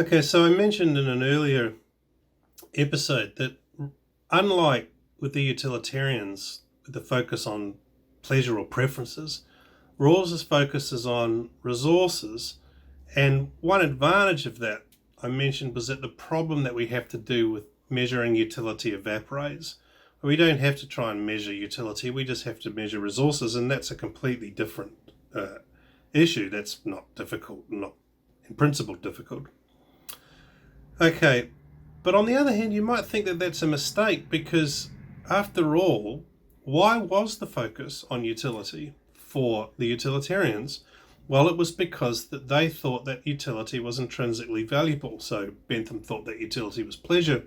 Okay, so I mentioned in an earlier episode that unlike with the utilitarians, with the focus on pleasure or preferences, Rawls' focus is on resources. And one advantage of that I mentioned was that the problem that we have to do with measuring utility evaporates. We don't have to try and measure utility, we just have to measure resources, and that's a completely different issue. That's not difficult, not in principle difficult. Okay, but on the other hand, you might think that that's a mistake because, after all, why was the focus on utility for the utilitarians? Well, it was because that they thought that utility was intrinsically valuable. So Bentham thought that utility was pleasure,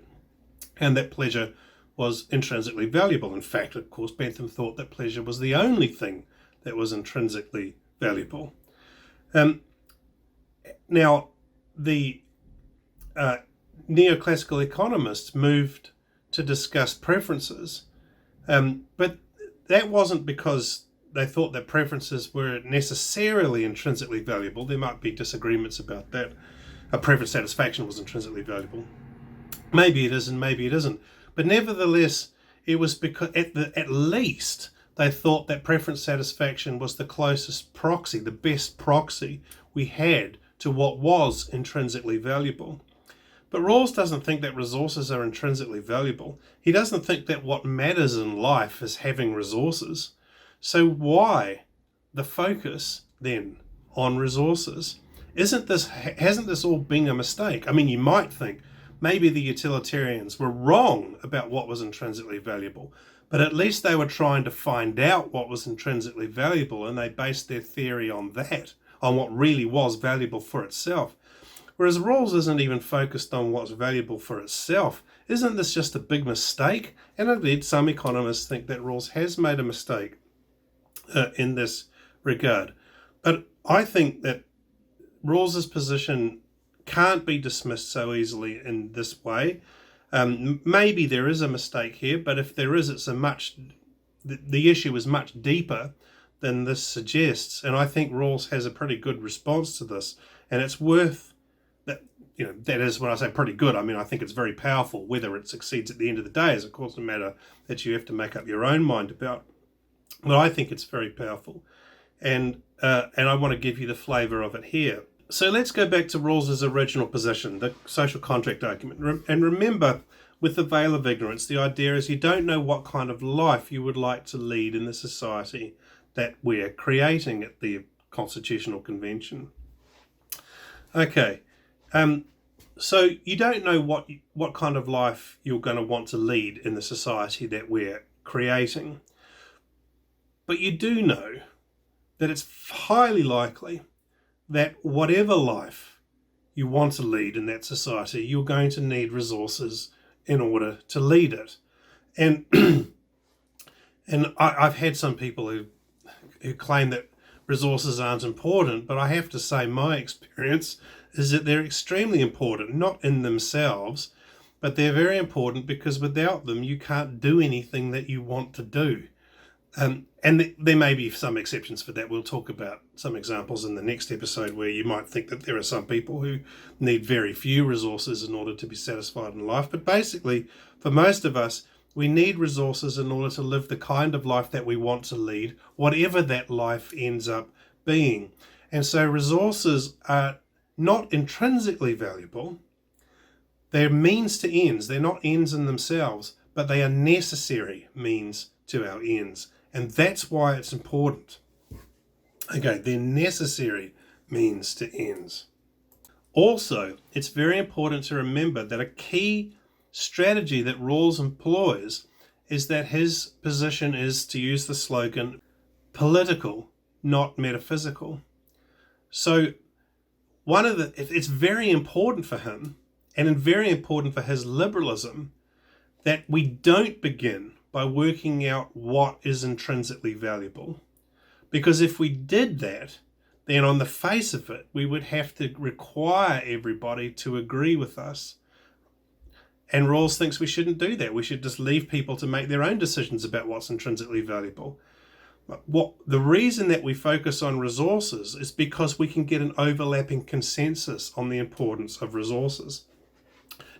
and that pleasure was intrinsically valuable. In fact, of course, Bentham thought that pleasure was the only thing that was intrinsically valuable. Now, the neoclassical economists moved to discuss preferences, but that wasn't because they thought that preferences were necessarily intrinsically valuable. There might be disagreements about that. A preference satisfaction was intrinsically valuable. Maybe it is and maybe it isn't. But nevertheless, it was because at least they thought that preference satisfaction was the closest proxy, the best proxy we had to what was intrinsically valuable. But Rawls doesn't think that resources are intrinsically valuable. He doesn't think that what matters in life is having resources. So why the focus then on resources? Hasn't this all been a mistake? I mean, you might think maybe the utilitarians were wrong about what was intrinsically valuable, but at least they were trying to find out what was intrinsically valuable, and they based their theory on that, on what really was valuable for itself. Whereas Rawls isn't even focused on what's valuable for itself. Isn't this just a big mistake? And indeed, some economists think that Rawls has made a mistake in this regard. But I think that Rawls's position can't be dismissed so easily in this way. Maybe there is a mistake here, but if there is, the issue is much deeper than this suggests. And I think Rawls has a pretty good response to this, and it's worth that. That is, when I say pretty good, I mean I think it's very powerful. Whether it succeeds at the end of the day is, of course, a matter that you have to make up your own mind about. But I think it's very powerful, and I want to give you the flavour of it here. So let's go back to Rawls's original position, the social contract argument. And remember, with the veil of ignorance, the idea is you don't know what kind of life you would like to lead in the society that we're creating at the Constitutional Convention. Okay, so you don't know what kind of life you're going to want to lead in the society that we're creating. But you do know that it's highly likely that whatever life you want to lead in that society, you're going to need resources in order to lead it. And I've had some people who claim that resources aren't important, but I have to say my experience is that they're extremely important, not in themselves, but they're very important because without them you can't do anything that you want to do. And there may be some exceptions for that. We'll talk about some examples in the next episode where you might think that there are some people who need very few resources in order to be satisfied in life. But basically, for most of us, we need resources in order to live the kind of life that we want to lead, whatever that life ends up being. And so resources are not intrinsically valuable. They're means to ends. They're not ends in themselves, but they are necessary means to our ends. And that's why it's important. Okay, they're necessary means to ends. Also, it's very important to remember that a key strategy that Rawls employs is that his position is, to use the slogan, political, not metaphysical. So it's very important for him, and very important for his liberalism, that we don't begin by working out what is intrinsically valuable. Because if we did that, then on the face of it, we would have to require everybody to agree with us. And Rawls thinks we shouldn't do that. We should just leave people to make their own decisions about what's intrinsically valuable. The reason that we focus on resources is because we can get an overlapping consensus on the importance of resources.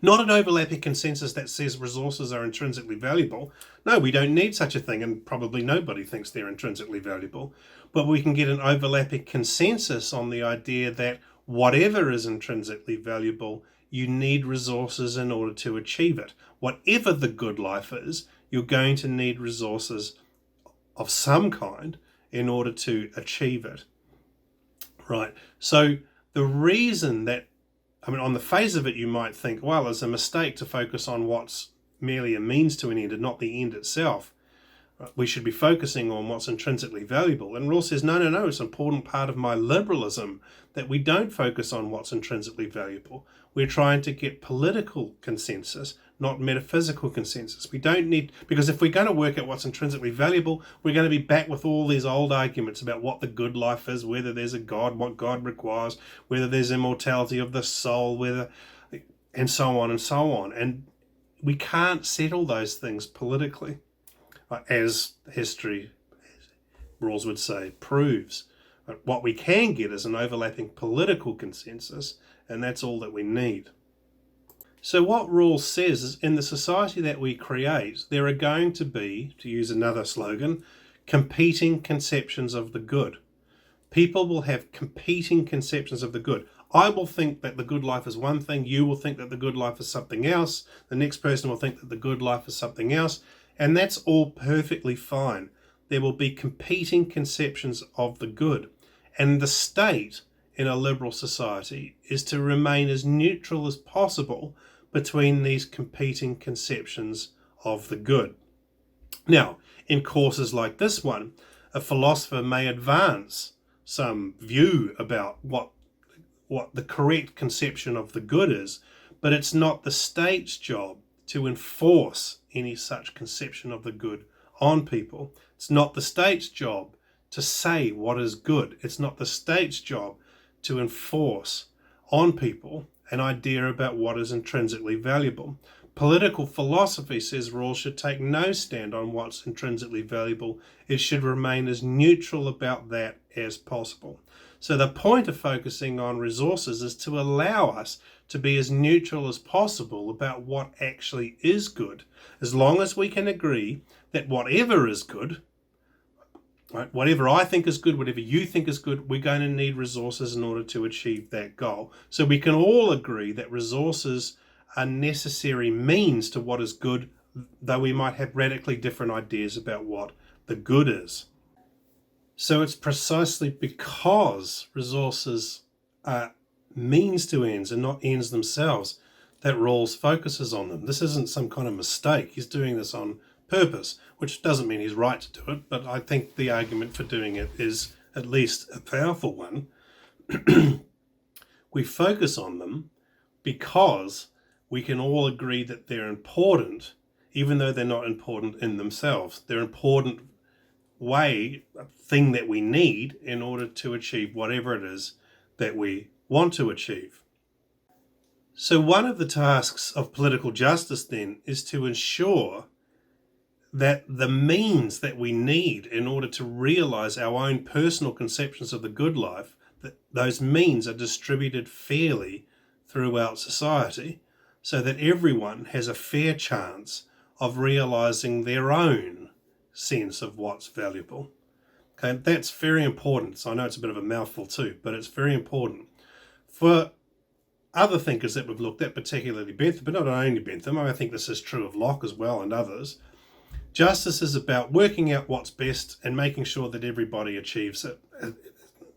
Not an overlapping consensus that says resources are intrinsically valuable. No, we don't need such a thing, and probably nobody thinks they're intrinsically valuable. But we can get an overlapping consensus on the idea that whatever is intrinsically valuable, you need resources in order to achieve it. Whatever the good life is, you're going to need resources of some kind in order to achieve it. Right. So the reason that, on the face of it, you might think, well, it's a mistake to focus on what's merely a means to an end and not the end itself. We should be focusing on what's intrinsically valuable. And Rawls says, no, it's an important part of my liberalism that we don't focus on what's intrinsically valuable. We're trying to get political consensus, not metaphysical consensus. We don't need, because if we're going to work out what's intrinsically valuable, we're going to be back with all these old arguments about what the good life is, whether there's a God, what God requires, whether there's immortality of the soul, and so on and so on. And we can't settle those things politically, as history, Rawls would say, proves. What we can get is an overlapping political consensus, and that's all that we need. So what Rawls says is, in the society that we create, there are going to be, to use another slogan, competing conceptions of the good. People will have competing conceptions of the good. I will think that the good life is one thing, you will think that the good life is something else, the next person will think that the good life is something else, and that's all perfectly fine. There will be competing conceptions of the good. And the state in a liberal society is to remain as neutral as possible between these competing conceptions of the good. Now, in courses like this one, a philosopher may advance some view about what the correct conception of the good is, but it's not the state's job to enforce any such conception of the good on people. It's not the state's job to say what is good. It's not the state's job to enforce on people an idea about what is intrinsically valuable. Political philosophy, says Rawls, should take no stand on what's intrinsically valuable. It should remain as neutral about that as possible. So the point of focusing on resources is to allow us to be as neutral as possible about what actually is good, as long as we can agree that whatever is good, right, whatever I think is good, whatever you think is good, we're going to need resources in order to achieve that goal. So we can all agree that resources are necessary means to what is good, though we might have radically different ideas about what the good is. So it's precisely because resources are means to ends and not ends themselves that Rawls focuses on them. This isn't some kind of mistake. He's doing this on purpose, which doesn't mean he's right to do it, but I think the argument for doing it is at least a powerful one. We focus on them because we can all agree that they're important, even though they're not important in themselves. They're important thing that we need in order to achieve whatever it is that we want to achieve. So one of the tasks of political justice then is to ensure that the means that we need in order to realize our own personal conceptions of the good life, that those means are distributed fairly throughout society so that everyone has a fair chance of realizing their own sense of what's valuable. Okay, that's very important. So I know it's a bit of a mouthful too, but it's very important. For other thinkers that we've looked at, particularly Bentham, but not only Bentham, I think this is true of Locke as well and others, justice is about working out what's best and making sure that everybody achieves it,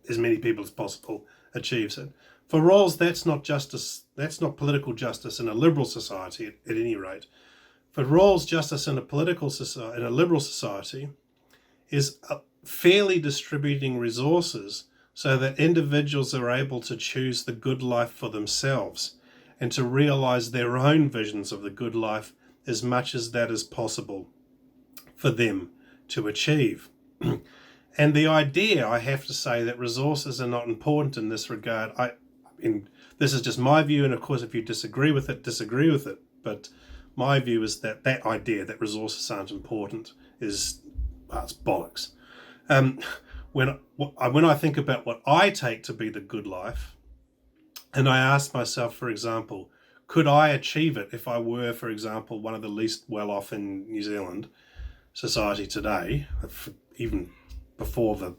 as many people as possible achieves it. For Rawls, that's not justice, that's not political justice in a liberal society at any rate. For Rawls, justice in a political society, in a liberal society, is fairly distributing resources so that individuals are able to choose the good life for themselves and to realize their own visions of the good life as much as that is possible for them to achieve. And the idea, I have to say, that resources are not important in this regard, this is just my view, and of course if you disagree with it, but my view is that idea that resources aren't important is, well, it's bollocks. When I think about what I take to be the good life, and I ask myself, for example, could I achieve it if I were, for example, one of the least well-off in New Zealand society today, even before the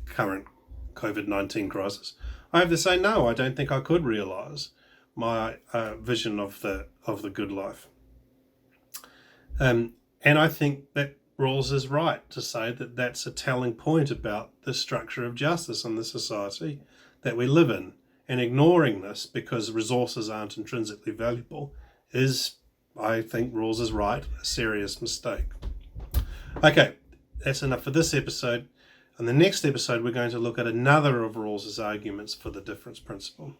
current COVID-19 crisis? I have to say, no, I don't think I could realise my vision of the good life. And I think that Rawls is right to say that that's a telling point about the structure of justice in the society that we live in. And ignoring this because resources aren't intrinsically valuable is, I think Rawls is right, a serious mistake. Okay, that's enough for this episode. In the next episode, we're going to look at another of Rawls's arguments for the difference principle.